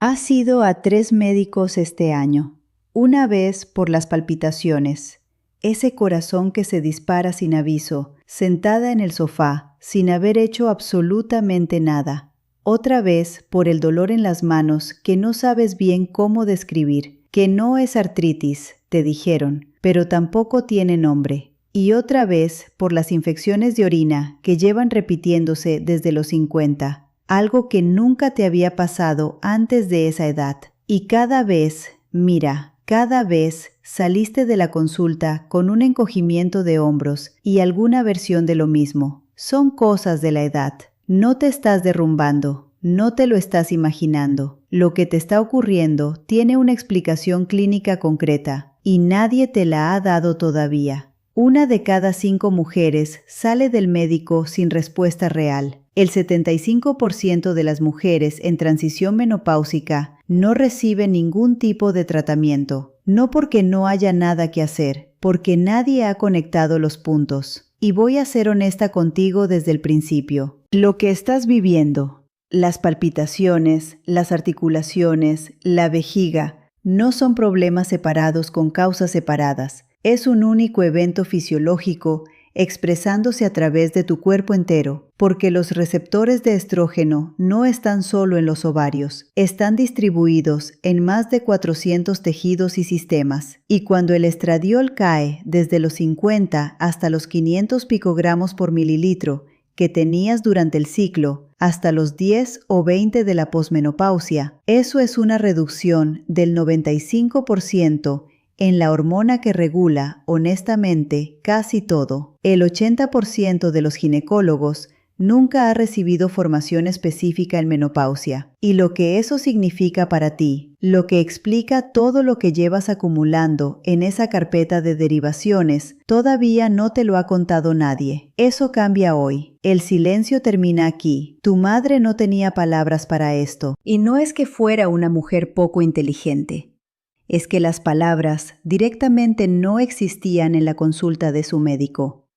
Has ido a 3 médicos este año. Una vez por las palpitaciones, ese corazón que se dispara sin aviso, sentada en el sofá, sin haber hecho absolutamente nada. Otra vez por el dolor en las manos que no sabes bien cómo describir, que no es artritis, te dijeron, pero tampoco tiene nombre. Y otra vez por las infecciones de orina que llevan repitiéndose desde los 50. Algo que nunca te había pasado antes de esa edad. Y cada vez, mira, cada vez saliste de la consulta con un encogimiento de hombros y alguna versión de lo mismo. Son cosas de la edad. No te estás derrumbando, no te lo estás imaginando. Lo que te está ocurriendo tiene una explicación clínica concreta y nadie te la ha dado todavía. 1 de cada 5 mujeres sale del médico sin respuesta real. El 75% de las mujeres en transición menopáusica no reciben ningún tipo de tratamiento, no porque no haya nada que hacer, porque nadie ha conectado los puntos. Y voy a ser honesta contigo desde el principio. Lo que estás viviendo, las palpitaciones, las articulaciones, la vejiga, no son problemas separados con causas separadas. Es un único evento fisiológico expresándose a través de tu cuerpo entero, porque los receptores de estrógeno no están solo en los ovarios, están distribuidos en más de 400 tejidos y sistemas, y cuando el estradiol cae desde los 50 hasta los 500 picogramos por mililitro que tenías durante el ciclo, hasta los 10 o 20 de la posmenopausia, eso es una reducción del 95% en la hormona que regula, honestamente, casi todo. El 80% de los ginecólogos nunca ha recibido formación específica en menopausia. Y lo que eso significa para ti, lo que explica todo lo que llevas acumulando en esa carpeta de derivaciones, todavía no te lo ha contado nadie. Eso cambia hoy. El silencio termina aquí. Tu madre no tenía palabras para esto. Y no es que fuera una mujer poco inteligente. Es que las palabras directamente no existían en la consulta de su médico.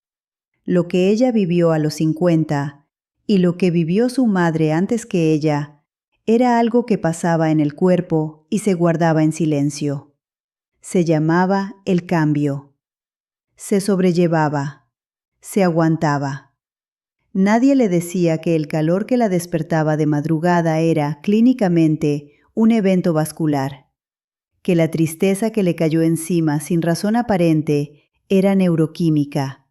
Lo que ella vivió a los 50 y lo que vivió su madre antes que ella era algo que pasaba en el cuerpo y se guardaba en silencio. Se llamaba el cambio. Se sobrellevaba. Se aguantaba. Nadie le decía que el calor que la despertaba de madrugada era, clínicamente, un evento vascular. Que la tristeza que le cayó encima sin razón aparente era neuroquímica,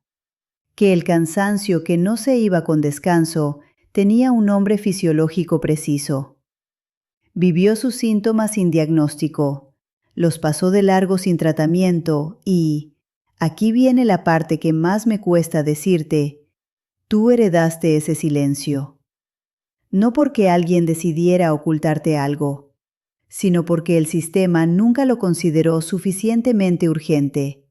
que el cansancio que no se iba con descanso tenía un nombre fisiológico preciso. Vivió sus síntomas sin diagnóstico, los pasó de largo sin tratamiento y, aquí viene la parte que más me cuesta decirte, tú heredaste ese silencio. No porque alguien decidiera ocultarte algo, sino porque el sistema nunca lo consideró suficientemente urgente.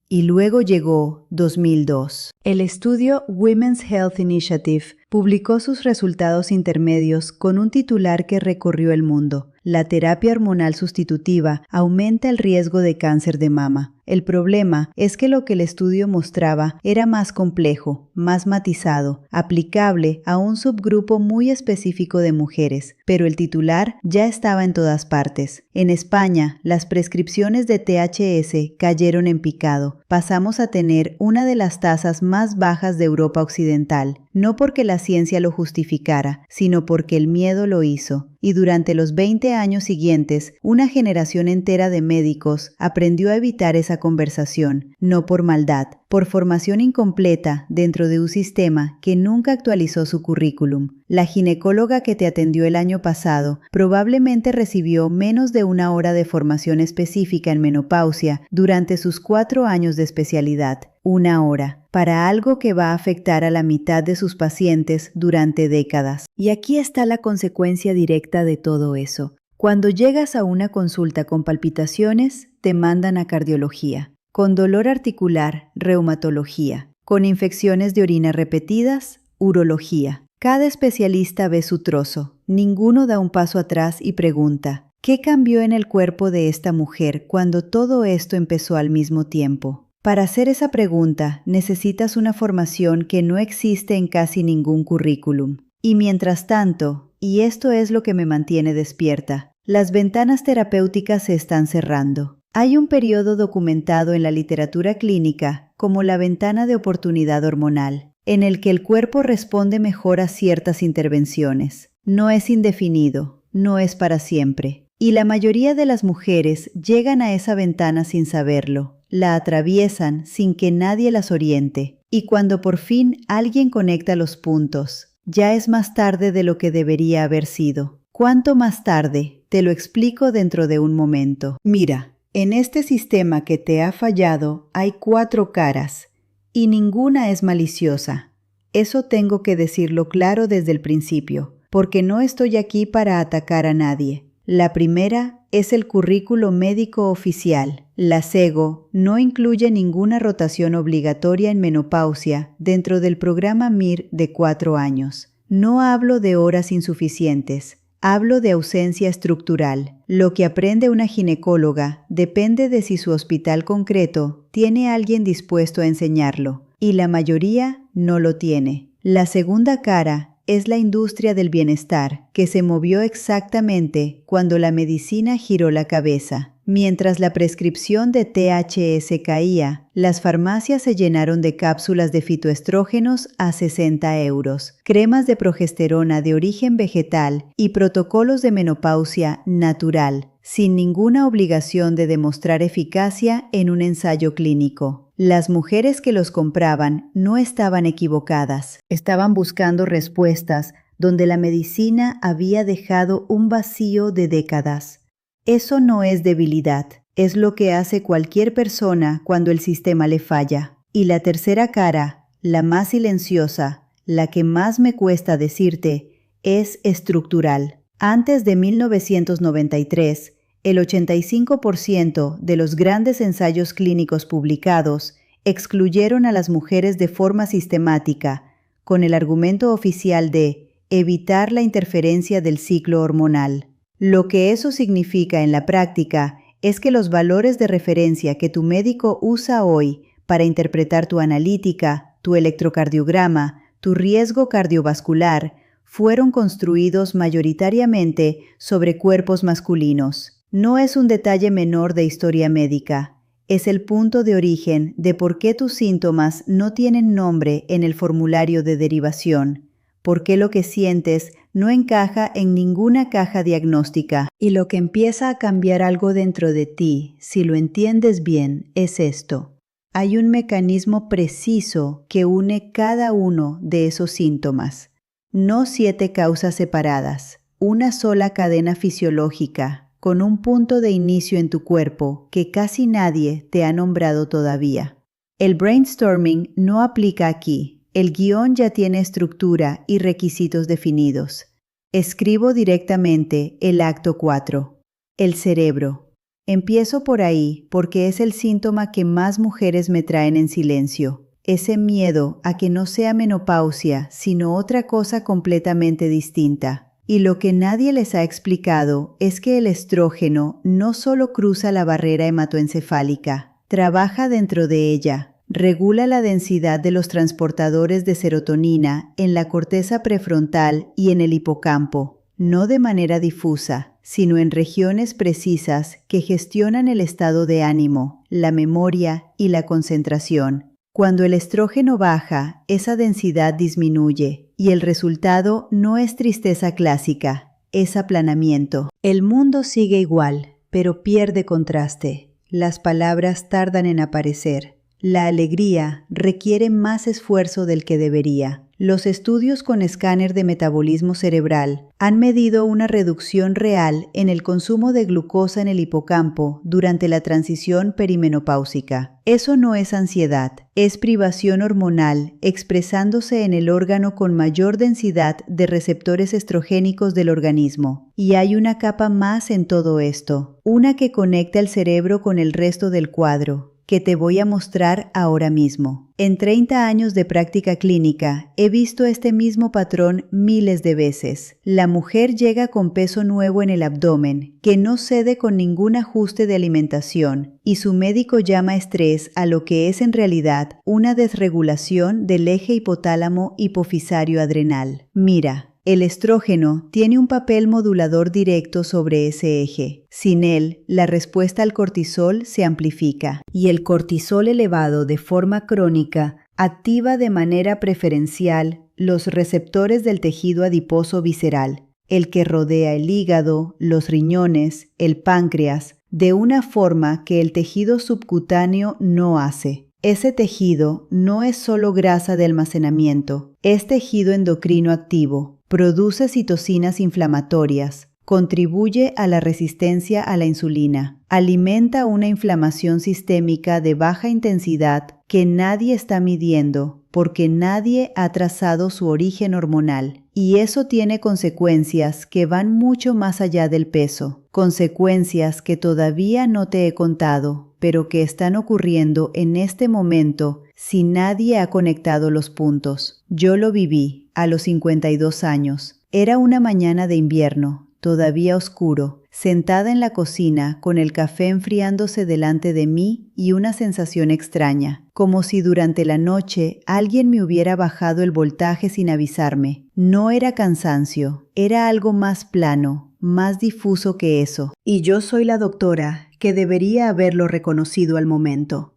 Y luego llegó 2002. El estudio Women's Health Initiative publicó sus resultados intermedios con un titular que recorrió el mundo. La terapia hormonal sustitutiva aumenta el riesgo de cáncer de mama. El problema es que lo que el estudio mostraba era más complejo, más matizado, aplicable a un subgrupo muy específico de mujeres, pero el titular ya estaba en todas partes. En España, las prescripciones de THS cayeron en picado. Pasamos a tener una de las tasas más bajas de Europa Occidental, no porque la ciencia lo justificara, sino porque el miedo lo hizo. Y durante los 20 años siguientes, una generación entera de médicos aprendió a evitar esa conversación, no por maldad, por formación incompleta dentro de un sistema que nunca actualizó su currículum. La ginecóloga que te atendió el año pasado probablemente recibió menos de 1 hora de formación específica en menopausia durante sus 4 años de especialidad. 1 hora, para algo que va a afectar a la mitad de sus pacientes durante décadas. Y aquí está la consecuencia directa de todo eso. Cuando llegas a una consulta con palpitaciones, te mandan a cardiología. Con dolor articular, reumatología. Con infecciones de orina repetidas, urología. Cada especialista ve su trozo. Ninguno da un paso atrás y pregunta, ¿qué cambió en el cuerpo de esta mujer cuando todo esto empezó al mismo tiempo? Para hacer esa pregunta, necesitas una formación que no existe en casi ningún currículum. Y mientras tanto, y esto es lo que me mantiene despierta. Las ventanas terapéuticas se están cerrando. Hay un periodo documentado en la literatura clínica como la ventana de oportunidad hormonal, en el que el cuerpo responde mejor a ciertas intervenciones. No es indefinido, no es para siempre. Y la mayoría de las mujeres llegan a esa ventana sin saberlo. La atraviesan sin que nadie las oriente. Y cuando por fin alguien conecta los puntos, ya es más tarde de lo que debería haber sido. ¿Cuánto más tarde? Te lo explico dentro de un momento. Mira, en este sistema que te ha fallado hay 4 caras, y ninguna es maliciosa. Eso tengo que decirlo claro desde el principio, porque no estoy aquí para atacar a nadie. La primera es el currículo médico oficial. La SEGO no incluye ninguna rotación obligatoria en menopausia dentro del programa MIR de 4 años. No hablo de horas insuficientes, hablo de ausencia estructural. Lo que aprende una ginecóloga depende de si su hospital concreto tiene a alguien dispuesto a enseñarlo, y la mayoría no lo tiene. La segunda cara es la industria del bienestar, que se movió exactamente cuando la medicina giró la cabeza. Mientras la prescripción de THS caía, las farmacias se llenaron de cápsulas de fitoestrógenos a 60 €, cremas de progesterona de origen vegetal y protocolos de menopausia natural, sin ninguna obligación de demostrar eficacia en un ensayo clínico. Las mujeres que los compraban no estaban equivocadas. Estaban buscando respuestas donde la medicina había dejado un vacío de décadas. Eso no es debilidad, es lo que hace cualquier persona cuando el sistema le falla. Y la tercera cara, la más silenciosa, la que más me cuesta decirte, es estructural. Antes de 1993, el 85% de los grandes ensayos clínicos publicados excluyeron a las mujeres de forma sistemática, con el argumento oficial de evitar la interferencia del ciclo hormonal. Lo que eso significa en la práctica es que los valores de referencia que tu médico usa hoy para interpretar tu analítica, tu electrocardiograma, tu riesgo cardiovascular, fueron construidos mayoritariamente sobre cuerpos masculinos. No es un detalle menor de historia médica, es el punto de origen de por qué tus síntomas no tienen nombre en el formulario de derivación, por qué lo que sientes no encaja en ninguna caja diagnóstica. Y lo que empieza a cambiar algo dentro de ti, si lo entiendes bien, es esto. Hay un mecanismo preciso que une cada uno de esos síntomas. No 7 causas separadas, una sola cadena fisiológica, con un punto de inicio en tu cuerpo que casi nadie te ha nombrado todavía. El brainstorming no aplica aquí. El guión ya tiene estructura y requisitos definidos. Escribo directamente el acto 4. El cerebro. Empiezo por ahí porque es el síntoma que más mujeres me traen en silencio. Ese miedo a que no sea menopausia, sino otra cosa completamente distinta. Y lo que nadie les ha explicado es que el estrógeno no solo cruza la barrera hematoencefálica, trabaja dentro de ella, regula la densidad de los transportadores de serotonina en la corteza prefrontal y en el hipocampo, no de manera difusa, sino en regiones precisas que gestionan el estado de ánimo, la memoria y la concentración. Cuando el estrógeno baja, esa densidad disminuye y el resultado no es tristeza clásica, es aplanamiento. El mundo sigue igual, pero pierde contraste. Las palabras tardan en aparecer. La alegría requiere más esfuerzo del que debería. Los estudios con escáner de metabolismo cerebral han medido una reducción real en el consumo de glucosa en el hipocampo durante la transición perimenopáusica. Eso no es ansiedad, es privación hormonal expresándose en el órgano con mayor densidad de receptores estrogénicos del organismo. Y hay una capa más en todo esto, una que conecta el cerebro con el resto del cuadro, que te voy a mostrar ahora mismo. En 30 años de práctica clínica, he visto este mismo patrón miles de veces. La mujer llega con peso nuevo en el abdomen, que no cede con ningún ajuste de alimentación, y su médico llama estrés a lo que es en realidad una desregulación del eje hipotálamo hipofisario adrenal. Mira, El estrógeno tiene un papel modulador directo sobre ese eje. Sin él, la respuesta al cortisol se amplifica y el cortisol elevado de forma crónica activa de manera preferencial los receptores del tejido adiposo visceral, el que rodea el hígado, los riñones, el páncreas, de una forma que el tejido subcutáneo no hace. Ese tejido no es solo grasa de almacenamiento, es tejido endocrino activo, produce citocinas inflamatorias, contribuye a la resistencia a la insulina, alimenta una inflamación sistémica de baja intensidad que nadie está midiendo porque nadie ha trazado su origen hormonal. Y eso tiene consecuencias que van mucho más allá del peso, consecuencias que todavía no te he contado, pero que están ocurriendo en este momento si nadie ha conectado los puntos. Yo lo viví a los 52 años. Era una mañana de invierno, todavía oscuro, sentada en la cocina con el café enfriándose delante de mí y una sensación extraña, como si durante la noche alguien me hubiera bajado el voltaje sin avisarme. No era cansancio, era algo más plano, más difuso que eso. Y yo soy la doctora que debería haberlo reconocido al momento.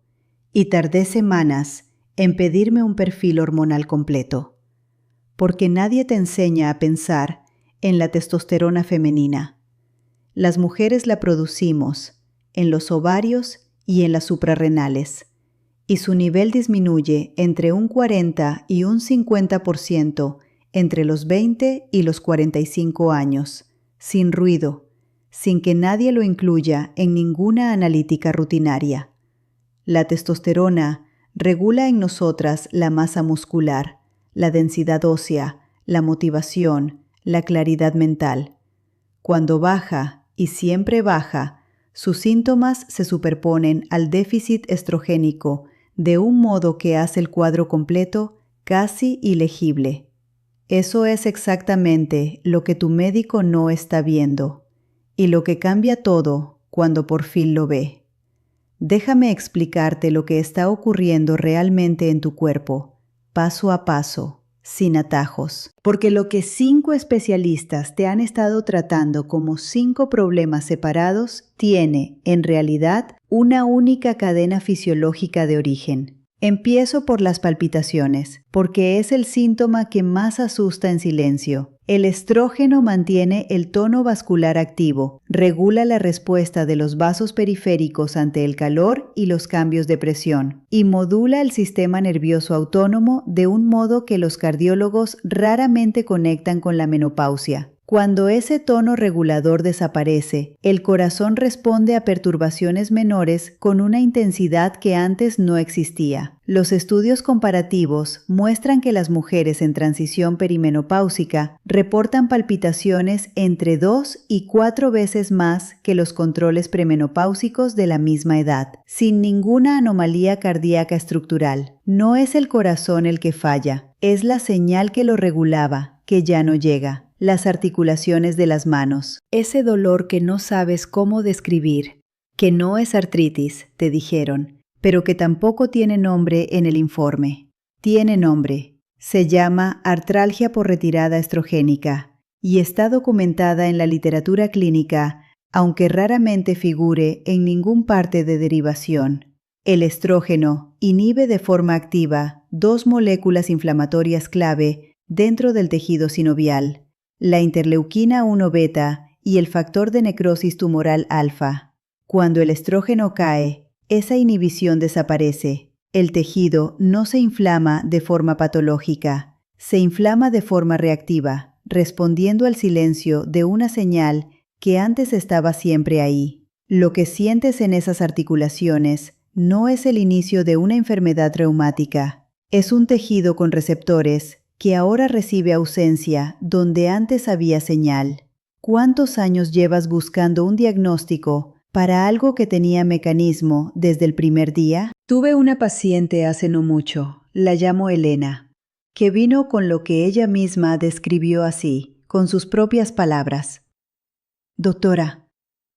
Y tardé semanas en pedirme un perfil hormonal completo. Porque nadie te enseña a pensar en la testosterona femenina. Las mujeres la producimos en los ovarios y en las suprarrenales, y su nivel disminuye entre un 40 y un 50% entre los 20 y los 45 años, sin ruido, sin que nadie lo incluya en ninguna analítica rutinaria. La testosterona regula en nosotras la masa muscular, la densidad ósea, la motivación, la claridad mental. Cuando baja, y siempre baja, sus síntomas se superponen al déficit estrogénico de un modo que hace el cuadro completo casi ilegible. Eso es exactamente lo que tu médico no está viendo, y lo que cambia todo cuando por fin lo ve. Déjame explicarte lo que está ocurriendo realmente en tu cuerpo, paso a paso, sin atajos, porque lo que 5 especialistas te han estado tratando como 5 problemas separados tiene, en realidad, una única cadena fisiológica de origen. Empiezo por las palpitaciones, porque es el síntoma que más asusta en silencio. El estrógeno mantiene el tono vascular activo, regula la respuesta de los vasos periféricos ante el calor y los cambios de presión, y modula el sistema nervioso autónomo de un modo que los cardiólogos raramente conectan con la menopausia. Cuando ese tono regulador desaparece, el corazón responde a perturbaciones menores con una intensidad que antes no existía. Los estudios comparativos muestran que las mujeres en transición perimenopáusica reportan palpitaciones entre 2 y 4 veces más que los controles premenopáusicos de la misma edad, sin ninguna anomalía cardíaca estructural. No es el corazón el que falla, es la señal que lo regulaba, que ya no llega. Las articulaciones de las manos. Ese dolor que no sabes cómo describir, que no es artritis, te dijeron, pero que tampoco tiene nombre en el informe. Tiene nombre. Se llama artralgia por retirada estrogénica y está documentada en la literatura clínica, aunque raramente figure en ningún parte de derivación. El estrógeno inhibe de forma activa 2 moléculas inflamatorias clave dentro del tejido sinovial, la interleuquina 1 beta y el factor de necrosis tumoral alfa. Cuando el estrógeno cae, esa inhibición desaparece. El tejido no se inflama de forma patológica, se inflama de forma reactiva, respondiendo al silencio de una señal que antes estaba siempre ahí. Lo que sientes en esas articulaciones no es el inicio de una enfermedad reumática, es un tejido con receptores que ahora recibe ausencia donde antes había señal. ¿Cuántos años llevas buscando un diagnóstico para algo que tenía mecanismo desde el primer día? Tuve una paciente hace no mucho, la llamo Elena, que vino con lo que ella misma describió así, con sus propias palabras. Doctora,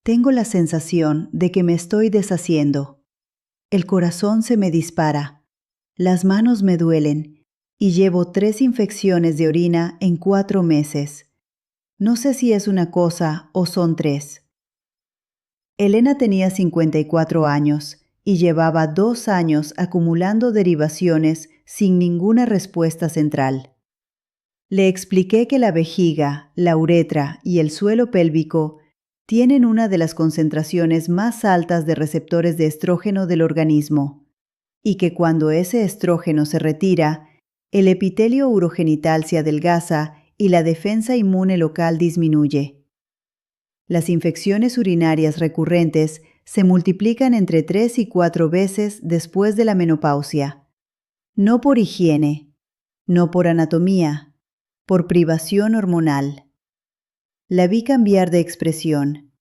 tengo la sensación de que me estoy deshaciendo. El corazón se me dispara, las manos me duelen y llevo 3 infecciones de orina en 4 meses. No sé si es una cosa o son 3. Elena tenía 54 años y llevaba 2 años acumulando derivaciones sin ninguna respuesta central. Le expliqué que la vejiga, la uretra y el suelo pélvico tienen una de las concentraciones más altas de receptores de estrógeno del organismo y que cuando ese estrógeno se retira, el epitelio urogenital se adelgaza y la defensa inmune local disminuye. Las infecciones urinarias recurrentes se multiplican entre 3 y 4 veces después de la menopausia. No por higiene, no por anatomía, por privación hormonal. La vi cambiar de expresión.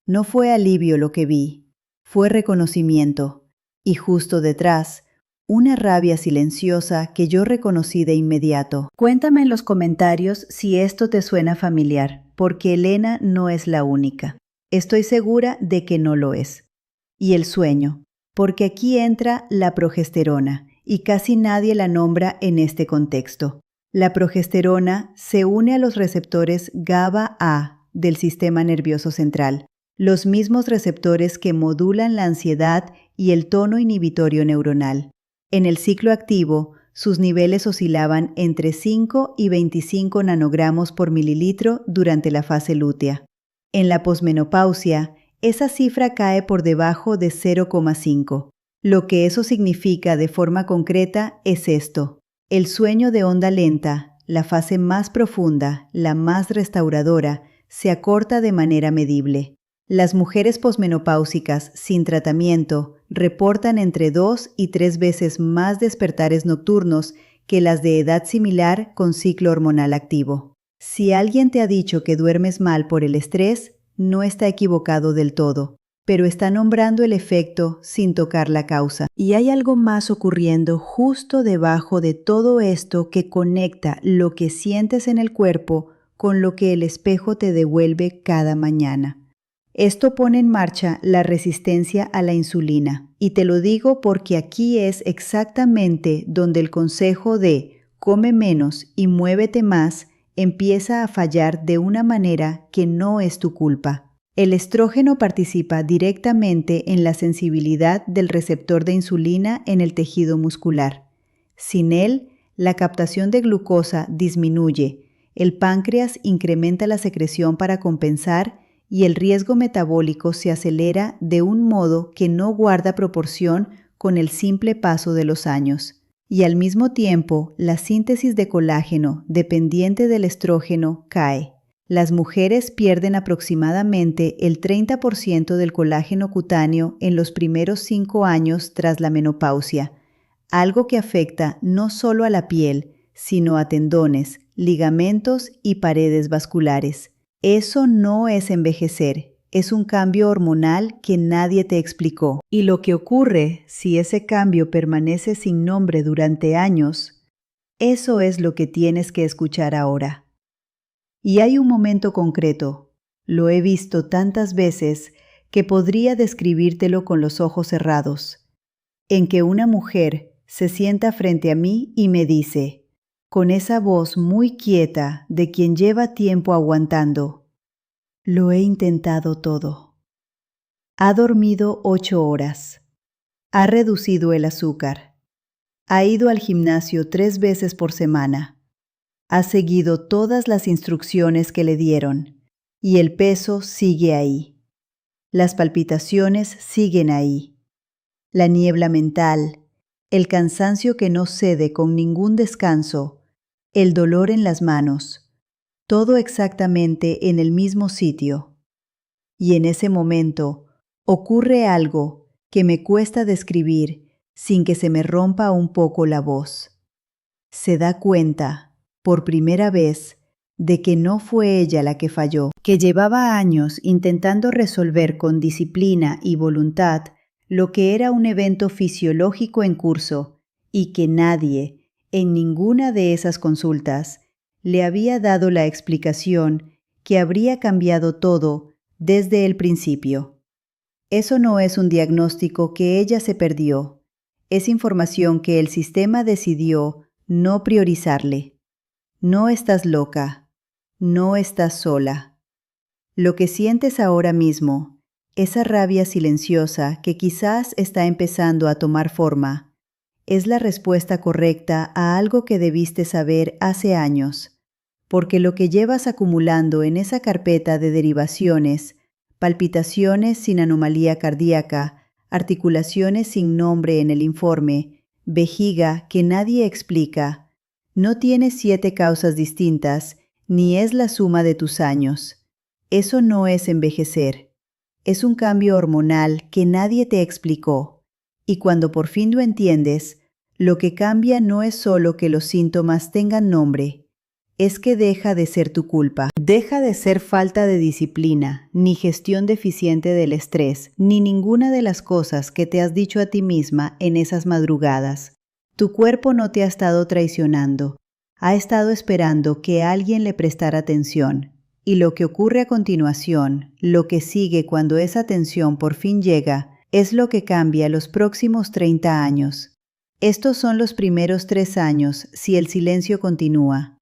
No fue alivio lo que vi, fue reconocimiento, y justo detrás, una rabia silenciosa que yo reconocí de inmediato. Cuéntame en los comentarios si esto te suena familiar, porque Elena no es la única. Estoy segura de que no lo es. Y el sueño, porque aquí entra la progesterona, y casi nadie la nombra en este contexto. La progesterona se une a los receptores GABA-A del sistema nervioso central, los mismos receptores que modulan la ansiedad y el tono inhibitorio neuronal. En el ciclo activo, sus niveles oscilaban entre 5 y 25 nanogramos por mililitro durante la fase lútea. En la posmenopausia, esa cifra cae por debajo de 0,5. Lo que eso significa de forma concreta es esto. El sueño de onda lenta, la fase más profunda, la más restauradora, se acorta de manera medible. Las mujeres posmenopáusicas sin tratamiento reportan entre 2 y 3 veces más despertares nocturnos que las de edad similar con ciclo hormonal activo. Si alguien te ha dicho que duermes mal por el estrés, no está equivocado del todo, pero está nombrando el efecto sin tocar la causa. Y hay algo más ocurriendo justo debajo de todo esto que conecta lo que sientes en el cuerpo con lo que el espejo te devuelve cada mañana. Esto pone en marcha la resistencia a la insulina, y te lo digo porque aquí es exactamente donde el consejo de come menos y muévete más empieza a fallar de una manera que no es tu culpa. El estrógeno participa directamente en la sensibilidad del receptor de insulina en el tejido muscular. Sin él, la captación de glucosa disminuye, el páncreas incrementa la secreción para compensar y el riesgo metabólico se acelera de un modo que no guarda proporción con el simple paso de los años. Y al mismo tiempo, la síntesis de colágeno dependiente del estrógeno cae. Las mujeres pierden aproximadamente el 30% del colágeno cutáneo en los primeros 5 años tras la menopausia, algo que afecta no solo a la piel, sino a tendones, ligamentos y paredes vasculares. Eso no es envejecer, es un cambio hormonal que nadie te explicó. Y lo que ocurre si ese cambio permanece sin nombre durante años, eso es lo que tienes que escuchar ahora. Y hay un momento concreto, lo he visto tantas veces que podría describírtelo con los ojos cerrados, en que una mujer se sienta frente a mí y me dice, con esa voz muy quieta de quien lleva tiempo aguantando, lo he intentado todo. Ha dormido 8 horas, ha reducido el azúcar, ha ido al gimnasio 3 veces por semana, ha seguido todas las instrucciones que le dieron y el peso sigue ahí. Las palpitaciones siguen ahí. La niebla mental, el cansancio que no cede con ningún descanso, el dolor en las manos, todo exactamente en el mismo sitio. Y en ese momento ocurre algo que me cuesta describir sin que se me rompa un poco la voz. Se da cuenta, por primera vez, de que no fue ella la que falló, que llevaba años intentando resolver con disciplina y voluntad lo que era un evento fisiológico en curso y que nadie, en ninguna de esas consultas, le había dado la explicación que habría cambiado todo desde el principio. Eso no es un diagnóstico que ella se perdió, es información que el sistema decidió no priorizarle. No estás loca, no estás sola. Lo que sientes ahora mismo, esa rabia silenciosa que quizás está empezando a tomar forma, es la respuesta correcta a algo que debiste saber hace años, porque lo que llevas acumulando en esa carpeta de derivaciones, palpitaciones sin anomalía cardíaca, articulaciones sin nombre en el informe, vejiga que nadie explica, no tiene 7 causas distintas, ni es la suma de tus años. Eso no es envejecer. Es un cambio hormonal que nadie te explicó. Y cuando por fin lo entiendes, lo que cambia no es solo que los síntomas tengan nombre, es que deja de ser tu culpa. Deja de ser falta de disciplina, ni gestión deficiente del estrés, ni ninguna de las cosas que te has dicho a ti misma en esas madrugadas. Tu cuerpo no te ha estado traicionando, ha estado esperando que alguien le prestara atención. Y lo que ocurre a continuación, lo que sigue cuando esa atención por fin llega, es lo que cambia los próximos 30 años. Estos son los primeros 3 años si el silencio continúa.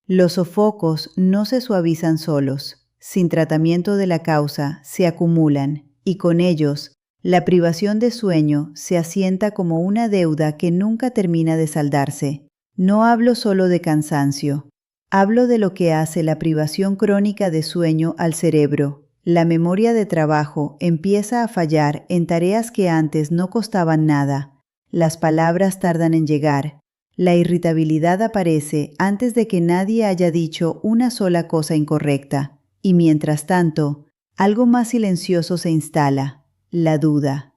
Los sofocos no se suavizan solos, sin tratamiento de la causa se acumulan y con ellos la privación de sueño se asienta como una deuda que nunca termina de saldarse. No hablo solo de cansancio, hablo de lo que hace la privación crónica de sueño al cerebro. La memoria de trabajo empieza a fallar en tareas que antes no costaban nada. Las palabras tardan en llegar. La irritabilidad aparece antes de que nadie haya dicho una sola cosa incorrecta. Y mientras tanto, algo más silencioso se instala. La duda.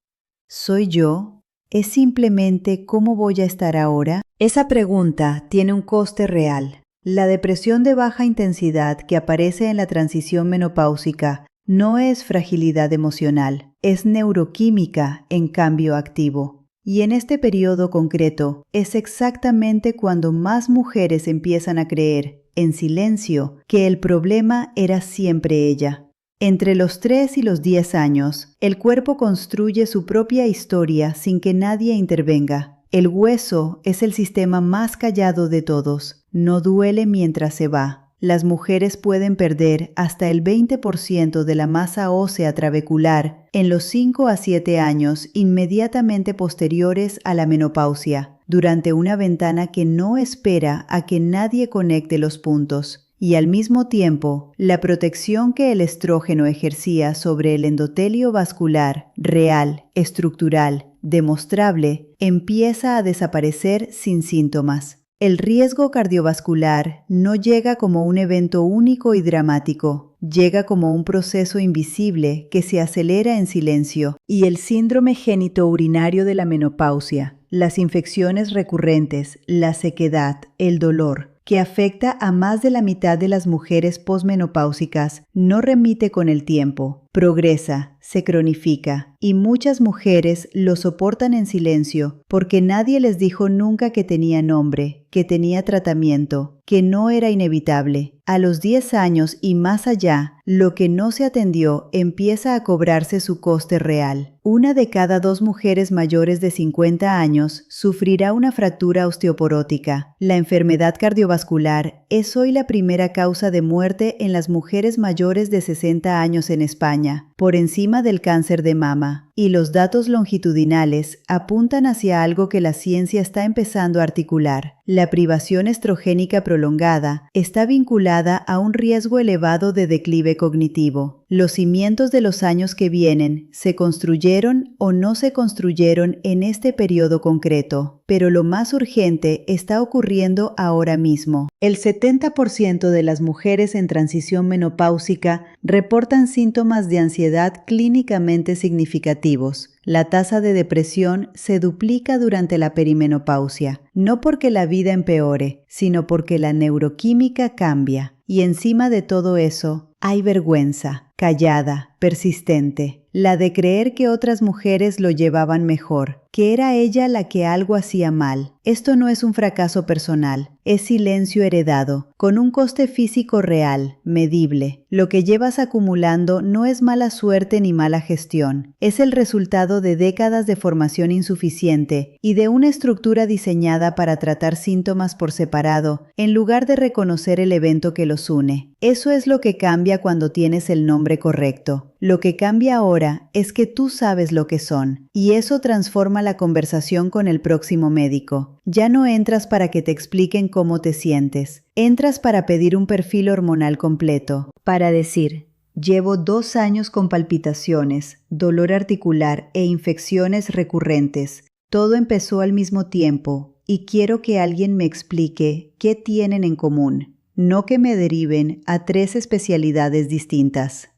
¿Soy yo? ¿Es simplemente cómo voy a estar ahora? Esa pregunta tiene un coste real. La depresión de baja intensidad que aparece en la transición menopáusica no es fragilidad emocional, es neuroquímica en cambio activo. Y en este periodo concreto es exactamente cuando más mujeres empiezan a creer, en silencio, que el problema era siempre ella. Entre los 3 y los 10 años, el cuerpo construye su propia historia sin que nadie intervenga. El hueso es el sistema más callado de todos. No duele mientras se va. Las mujeres pueden perder hasta el 20% de la masa ósea trabecular en los 5 a 7 años inmediatamente posteriores a la menopausia, durante una ventana que no espera a que nadie conecte los puntos. Y al mismo tiempo, la protección que el estrógeno ejercía sobre el endotelio vascular, real, estructural, demostrable, empieza a desaparecer sin síntomas. El riesgo cardiovascular no llega como un evento único y dramático, llega como un proceso invisible que se acelera en silencio. Y el síndrome génito-urinario de la menopausia, las infecciones recurrentes, la sequedad, el dolor, que afecta a más de la mitad de las mujeres posmenopáusicas, no remite con el tiempo, progresa, se cronifica, y muchas mujeres lo soportan en silencio porque nadie les dijo nunca que tenía nombre, que tenía tratamiento, que no era inevitable. A los 10 años y más allá, lo que no se atendió empieza a cobrarse su coste real. 1 de cada 2 mujeres mayores de 50 años sufrirá una fractura osteoporótica. La enfermedad cardiovascular es hoy la primera causa de muerte en las mujeres mayores de 60 años en España, por encima del cáncer de mama. Y los datos longitudinales apuntan hacia algo que la ciencia está empezando a articular. La privación estrogénica prolongada está vinculada a un riesgo elevado de declive cognitivo. Los cimientos de los años que vienen se construyeron o no se construyeron en este periodo concreto, pero lo más urgente está ocurriendo ahora mismo. El 70% de las mujeres en transición menopáusica reportan síntomas de ansiedad clínicamente significativos. La tasa de depresión se duplica durante la perimenopausia, no porque la vida empeore, sino porque la neuroquímica cambia. Y encima de todo eso, hay vergüenza, callada, persistente, la de creer que otras mujeres lo llevaban mejor, que era ella la que algo hacía mal. Esto no es un fracaso personal, es silencio heredado, con un coste físico real, medible. Lo que llevas acumulando no es mala suerte ni mala gestión, es el resultado de décadas de formación insuficiente y de una estructura diseñada para tratar síntomas por separado, en lugar de reconocer el evento que los une. Eso es lo que cambia cuando tienes el nombre correcto. Lo que cambia ahora es que tú sabes lo que son, y eso transforma la conversación con el próximo médico. Ya no entras para que te expliquen cómo te sientes. Entras para pedir un perfil hormonal completo, para decir: llevo 2 años con palpitaciones, dolor articular e infecciones recurrentes. Todo empezó al mismo tiempo, y quiero que alguien me explique qué tienen en común, no que me deriven a 3 especialidades distintas.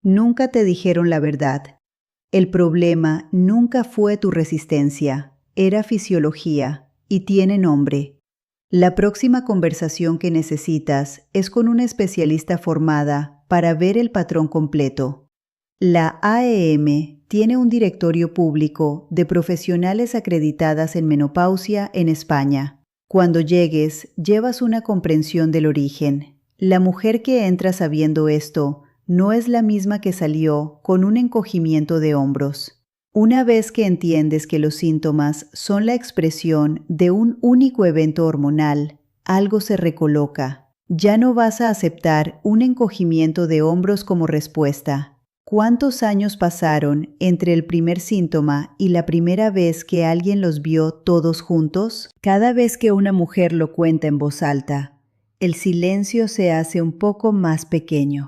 Nunca te dijeron la verdad. El problema nunca fue tu resistencia, era fisiología, y tiene nombre. La próxima conversación que necesitas es con una especialista formada para ver el patrón completo. La AEM tiene un directorio público de profesionales acreditadas en menopausia en España. Cuando llegues, llevas una comprensión del origen. La mujer que entra sabiendo esto no es la misma que salió con un encogimiento de hombros. Una vez que entiendes que los síntomas son la expresión de un único evento hormonal, algo se recoloca. Ya no vas a aceptar un encogimiento de hombros como respuesta. ¿Cuántos años pasaron entre el primer síntoma y la primera vez que alguien los vio todos juntos? Cada vez que una mujer lo cuenta en voz alta, el silencio se hace un poco más pequeño.